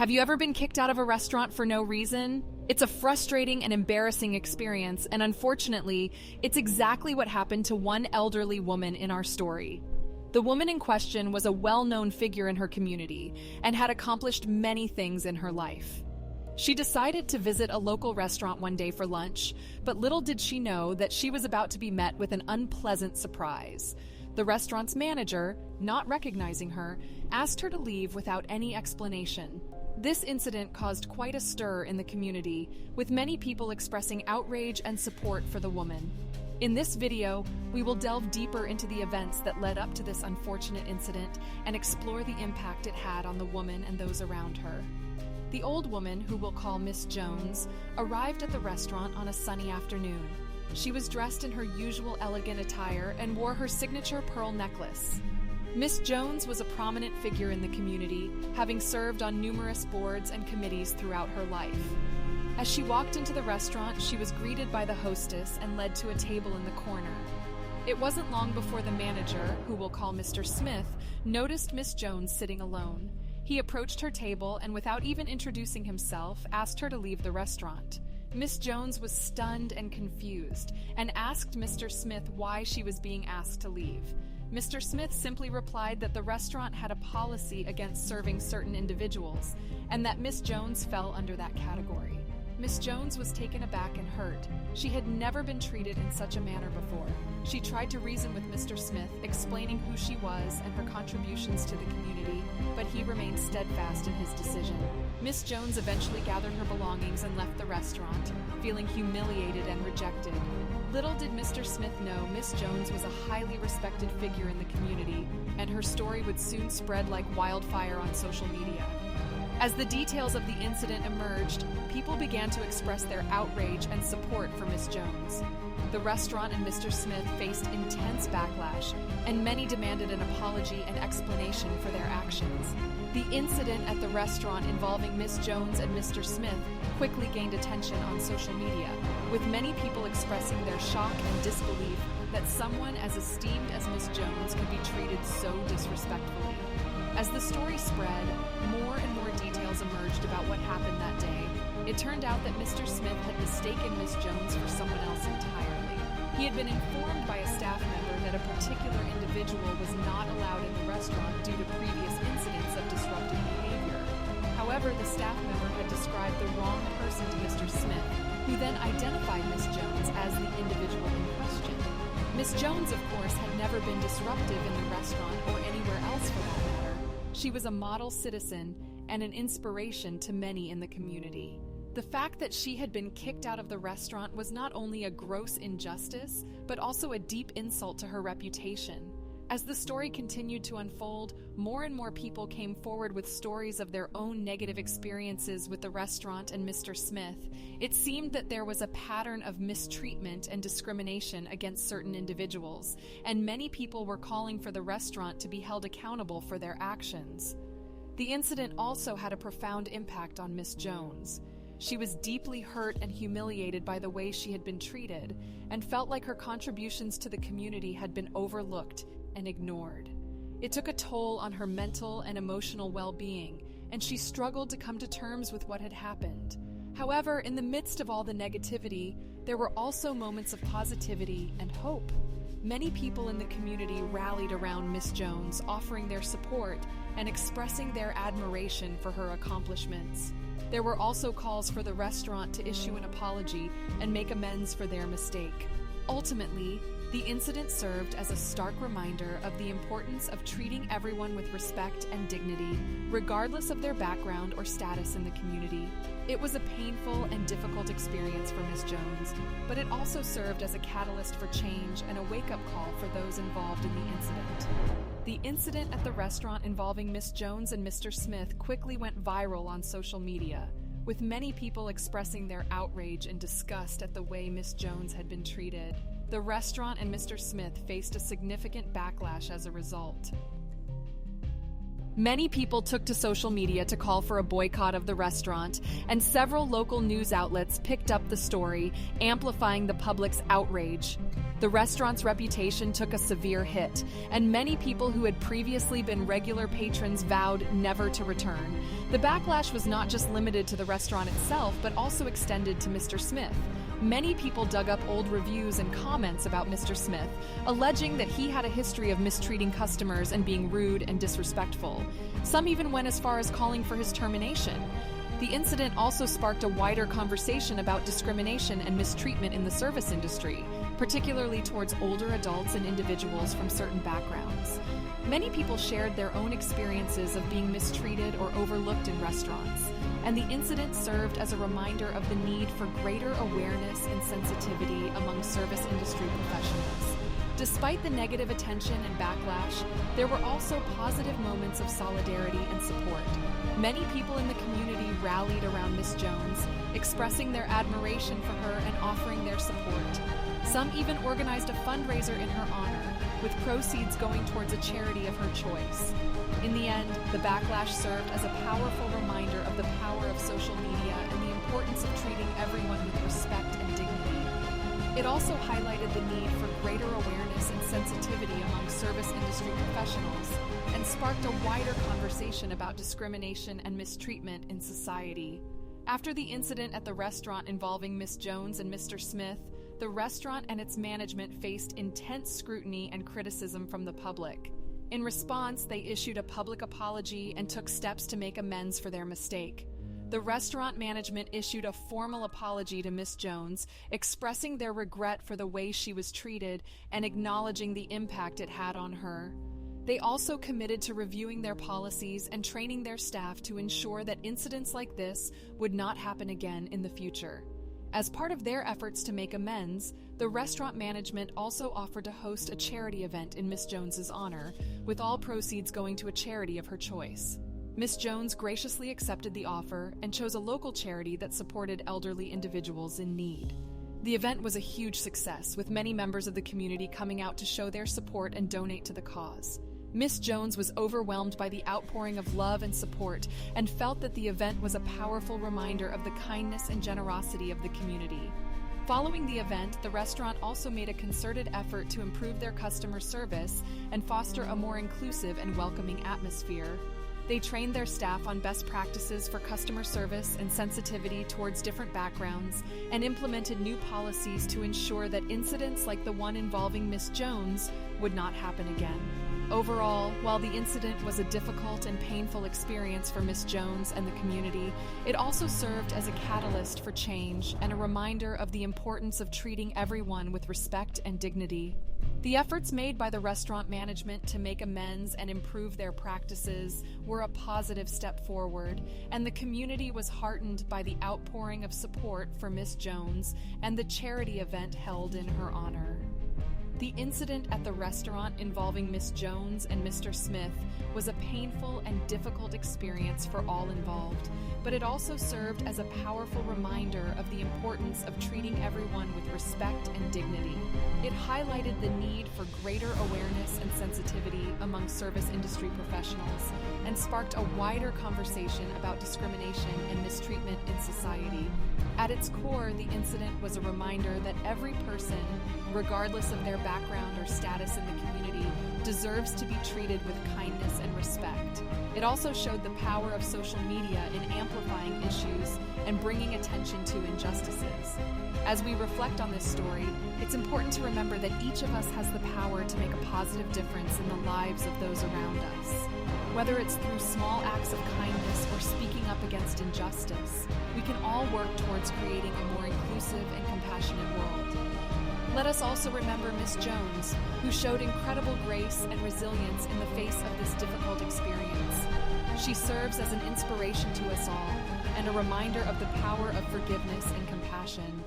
Have you ever been kicked out of a restaurant for no reason? It's a frustrating and embarrassing experience, and unfortunately, it's exactly what happened to one elderly woman in our story. The woman in question was a well-known figure in her community and had accomplished many things in her life. She decided to visit a local restaurant one day for lunch, but little did she know that she was about to be met with an unpleasant surprise. The restaurant's manager, not recognizing her, asked her to leave without any explanation. This incident caused quite a stir in the community, with many people expressing outrage and support for the woman. In this video, we will delve deeper into the events that led up to this unfortunate incident and explore the impact it had on the woman and those around her. The old woman, who we'll call Miss Jones, arrived at the restaurant on a sunny afternoon. She was dressed in her usual elegant attire and wore her signature pearl necklace. Miss Jones was a prominent figure in the community, having served on numerous boards and committees throughout her life. As she walked into the restaurant, she was greeted by the hostess and led to a table in the corner. It wasn't long before the manager, who we'll call Mr. Smith, noticed Miss Jones sitting alone. He approached her table and, without even introducing himself, asked her to leave the restaurant. Miss Jones was stunned and confused and asked Mr. Smith why she was being asked to leave. Mr. Smith simply replied that the restaurant had a policy against serving certain individuals, and that Miss Jones fell under that category. Miss Jones was taken aback and hurt. She had never been treated in such a manner before. She tried to reason with Mr. Smith, explaining who she was and her contributions to the community, but he remained steadfast in his decision. Miss Jones eventually gathered her belongings and left the restaurant, feeling humiliated and rejected. Little did Mr. Smith know Miss Jones was a highly respected figure in the community, and her story would soon spread like wildfire on social media. As the details of the incident emerged, people began to express their outrage and support for Miss Jones. The restaurant and Mr. Smith faced intense backlash, and many demanded an apology and explanation for their actions. The incident at the restaurant involving Miss Jones and Mr. Smith quickly gained attention on social media, with many people expressing their shock and disbelief that someone as esteemed as Miss Jones could be treated so disrespectfully. As the story spread, more and more details emerged about what happened that day. It turned out that Mr. Smith had mistaken Miss Jones for someone else entirely. He had been informed by a staff member that a particular individual was not allowed in the restaurant due to previous incidents of disruptive behavior. However, the staff member had described the wrong person to Mr. Smith, who then identified Miss Jones as the individual in question. Miss Jones, of course, had never been disruptive in the restaurant or anywhere else for that matter. She was a model citizen and an inspiration to many in the community. The fact that she had been kicked out of the restaurant was not only a gross injustice, but also a deep insult to her reputation. As the story continued to unfold, more and more people came forward with stories of their own negative experiences with the restaurant and Mr. Smith. It seemed that there was a pattern of mistreatment and discrimination against certain individuals, and many people were calling for the restaurant to be held accountable for their actions. The incident also had a profound impact on Miss Jones. She was deeply hurt and humiliated by the way she had been treated, and felt like her contributions to the community had been overlooked and ignored. It took a toll on her mental and emotional well-being, and she struggled to come to terms with what had happened. However, in the midst of all the negativity, there were also moments of positivity and hope. Many people in the community rallied around Miss Jones, offering their support and expressing their admiration for her accomplishments. There were also calls for the restaurant to issue an apology and make amends for their mistake. Ultimately, the incident served as a stark reminder of the importance of treating everyone with respect and dignity, regardless of their background or status in the community. It was a painful and difficult experience for Miss Jones, but it also served as a catalyst for change and a wake-up call for those involved in the incident. The incident at the restaurant involving Miss Jones and Mr. Smith quickly went viral on social media, with many people expressing their outrage and disgust at the way Miss Jones had been treated. The restaurant and Mr. Smith faced a significant backlash as a result. Many people took to social media to call for a boycott of the restaurant, and several local news outlets picked up the story, amplifying the public's outrage. The restaurant's reputation took a severe hit, and many people who had previously been regular patrons vowed never to return. The backlash was not just limited to the restaurant itself, but also extended to Mr. Smith. Many people dug up old reviews and comments about Mr. Smith, alleging that he had a history of mistreating customers and being rude and disrespectful. Some even went as far as calling for his termination. The incident also sparked a wider conversation about discrimination and mistreatment in the service industry, particularly towards older adults and individuals from certain backgrounds. Many people shared their own experiences of being mistreated or overlooked in restaurants, and the incident served as a reminder of the need for greater awareness and sensitivity among service industry professionals. Despite the negative attention and backlash, there were also positive moments of solidarity and support. Many people in the community rallied around Miss Jones, expressing their admiration for her and offering their support. Some even organized a fundraiser in her honor, with proceeds going towards a charity of her choice. In the end, the backlash served as a powerful reminder of the power of social media and the importance of treating everyone with respect and dignity. It also highlighted the need for greater awareness and sensitivity among service industry professionals, and sparked a wider conversation about discrimination and mistreatment in society. After the incident at the restaurant involving Miss Jones and Mr. Smith, the restaurant and its management faced intense scrutiny and criticism from the public. In response, they issued a public apology and took steps to make amends for their mistake. The restaurant management issued a formal apology to Miss Jones, expressing their regret for the way she was treated and acknowledging the impact it had on her. They also committed to reviewing their policies and training their staff to ensure that incidents like this would not happen again in the future. As part of their efforts to make amends, the restaurant management also offered to host a charity event in Miss Jones's honor, with all proceeds going to a charity of her choice. Miss Jones graciously accepted the offer and chose a local charity that supported elderly individuals in need. The event was a huge success, with many members of the community coming out to show their support and donate to the cause. Miss Jones was overwhelmed by the outpouring of love and support and felt that the event was a powerful reminder of the kindness and generosity of the community. Following the event, the restaurant also made a concerted effort to improve their customer service and foster a more inclusive and welcoming atmosphere. They trained their staff on best practices for customer service and sensitivity towards different backgrounds, and implemented new policies to ensure that incidents like the one involving Miss Jones would not happen again. Overall, while the incident was a difficult and painful experience for Miss Jones and the community, it also served as a catalyst for change and a reminder of the importance of treating everyone with respect and dignity. The efforts made by the restaurant management to make amends and improve their practices were a positive step forward, and the community was heartened by the outpouring of support for Miss Jones and the charity event held in her honor. The incident at the restaurant involving Miss Jones and Mr. Smith was a painful and difficult experience for all involved, but it also served as a powerful reminder of the importance of treating everyone with respect and dignity. It highlighted the need for greater awareness and sensitivity among service industry professionals, and sparked a wider conversation about discrimination and mistreatment in society. At its core, the incident was a reminder that every person, regardless of their background or status in the community, deserves to be treated with kindness and respect. It also showed the power of social media in amplifying issues and bringing attention to injustices. As we reflect on this story, it's important to remember that each of us has the power to make a positive difference in the lives of those around us. Whether it's through small acts of kindness or speaking up against injustice, we can all work towards creating a more inclusive and compassionate world. Let us also remember Miss Jones, who showed incredible grace and resilience in the face of this difficult experience. She serves as an inspiration to us all, and a reminder of the power of forgiveness and compassion.